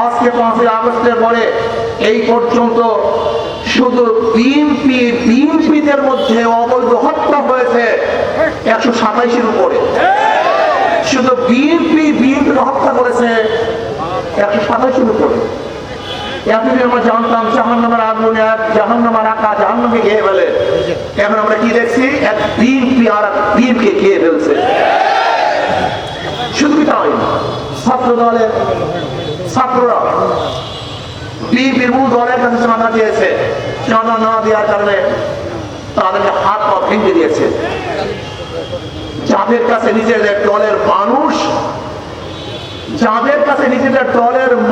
আজকে 5ই আগস্টের পরে এই পর্যন্ত শুধু বিএনপিদের মধ্যে অবৈধ হত্যা হয়েছে 127-এর উপরে। শুধু বিএনপি হত্যা করেছে 127-এর উপরে। এতদিন আমরা জানতাম জাহান্নামের আগুন, এক জাহান্নামের আকা জাহান্নামে খেয়ে ফেলে। এখন আমরা কি দেখছি, এক বিএনপি আর এক বিএনপিকে খেয়ে ফেলছে। শুধু তাই, ছাত্র দলের ছাত্ররা বিএনপির মূল দলের কাছে চাঁদা দিয়েছে, চাঁদা না দেওয়ার কারণে তাদেরকে হাত পা ভেঙে দিয়েছে। যাদের কাছে নিজেদের দলের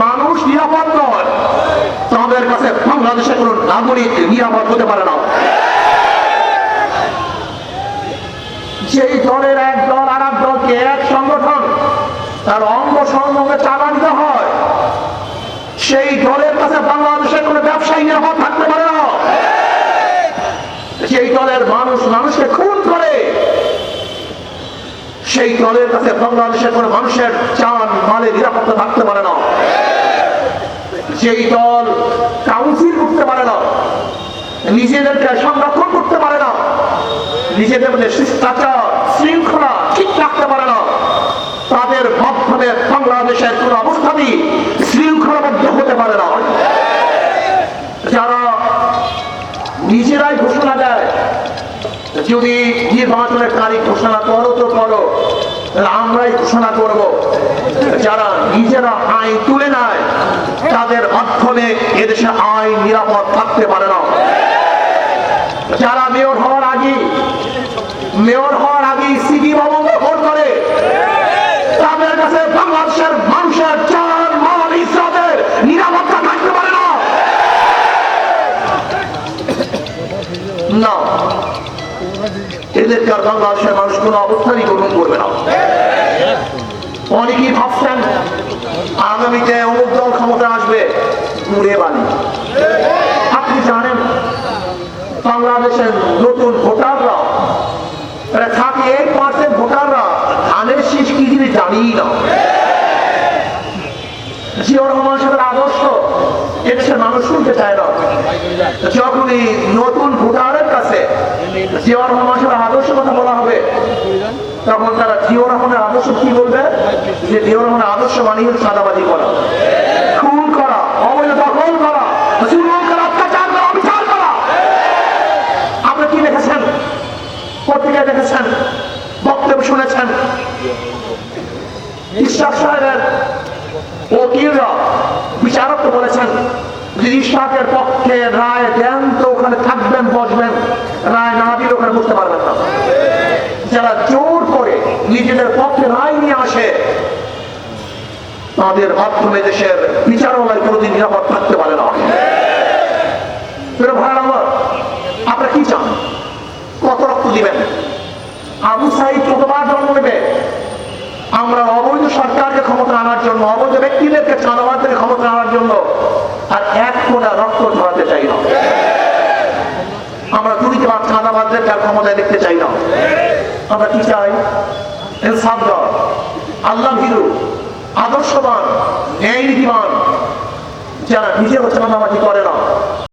মানুষ নিরাপদ নয়, তাদের কাছে বাংলাদেশের কোন নাগরিক নিরাপদ হতে পারে না। সেই দলের এক দল আর এক দলকে, এক সংগঠন তার অঙ্গ সংলগ্নে চাঁদা দিতে হয়, সেই দলের কাছে বাংলাদেশের কোন ব্যবসায়ী নিরাপদ থাকতে পারে না। সেই দলের মানুষকে খুন করে, সেই দলের কাছে বাংলাদেশের কোন মানুষের জান মালের নিরাপত্তা থাকতে পারে না। যেই দল কাউন্সিল করতে পারে না, নিজেদেরকে সংরক্ষণ করতে পারে না, নিজেদের মধ্যে শিষ্টাচার শৃঙ্খলা ঠিক রাখতে পারে না, তাদের মাধ্যমে বাংলাদেশের কোন অবস্থাতেই শৃঙ্খলাবদ্ধ হতে পারে না। যারা নিজেরাই ঘোষণা দেয় যদি নির্বাচনের তারিখ ঘোষণা করো তো করো, আমরাই ঘোষণা করব, যারা নিজেরা আইন তুলে নেয় তাদের মাধ্যমে এদেশে আইন নিরাপদ থাকতে পারে না। যারা মেয়র হওয়ার আগে সিটি ভবন দখল করে, তাদের কাছে বাংলাদেশের মানুষের জান মাল ইজ্জতের নিরাপত্তা থাকতে পারে না। না, এদেরকে আর বাংলাদেশের মানুষ কোন অবস্থারই গ্রহণ করবে না। অনেকেই ভাবছেন আগামীতে অমুক দল ক্ষমতা আসবে, ঘুরে বালি। আপনি জানেন বাংলাদেশের নতুন ভোটাররা 38% ভোটাররা ধানের শীষ কি জিনিস জানিই না। জিয়াউর রহমান সাহেবের আদর্শ এদেশের মানুষ শুনতে চায় না। যখনই নতুন ভোটারের কাছে জিয়াউর রহমান সাহেবের আদর্শ কথা বলা হবে, তখন তারা জিয়াউর রহমানের আদর্শ কি বলবে, যে জিয়াউর রহমানের আদর্শ মানে হচ্ছে চাঁদাবাজি করা, খুন করা, অবৈধ দখল করা, জুলুম করা, অত্যাচার করা, অবিচার করা। আপনি কি দেখেছেন, পত্রিকায় দেখেছেন, বক্তব্য শুনেছেন, ইশরাক সাহেবের ওকিলরা বিচারক বলেছেন যদি ইশরাকের পক্ষে রায় দেন তো ওখানে থাকবেন, বসবেন, রায় না দিলে ওখানে বুঝতে পারবেন না। যারা জোর করে নিজেদের পক্ষে রায় নিয়ে আসে, তাদের মাধ্যমে দেশের বিচারালয় কোনোদিন নিরাপদ থাকতে পারে না। আপনারা কি চান, কত রক্ত দিবেন? আবু সাঈদ কতবার জন্ম নেবে? আমরা অবৈধ সরকারকে ক্ষমতা আনার জন্য, অবৈধ ব্যক্তিদেরকে চাঁদাবাজদের ক্ষমতা আনার জন্য আর এক ফোঁটা রক্ত ঝরাতে চাই না। আমরা দুর্নীতিবাদ চাঁদাবাজদের তার ক্ষমতায় দেখতে চাই না। আমরা কি চাই? ইনসাফদার, আল্লাহ ভীরু, আদর্শবান, ন্যায় নীতিবান, যারা নিজেও চাঁদাবাজি করে না,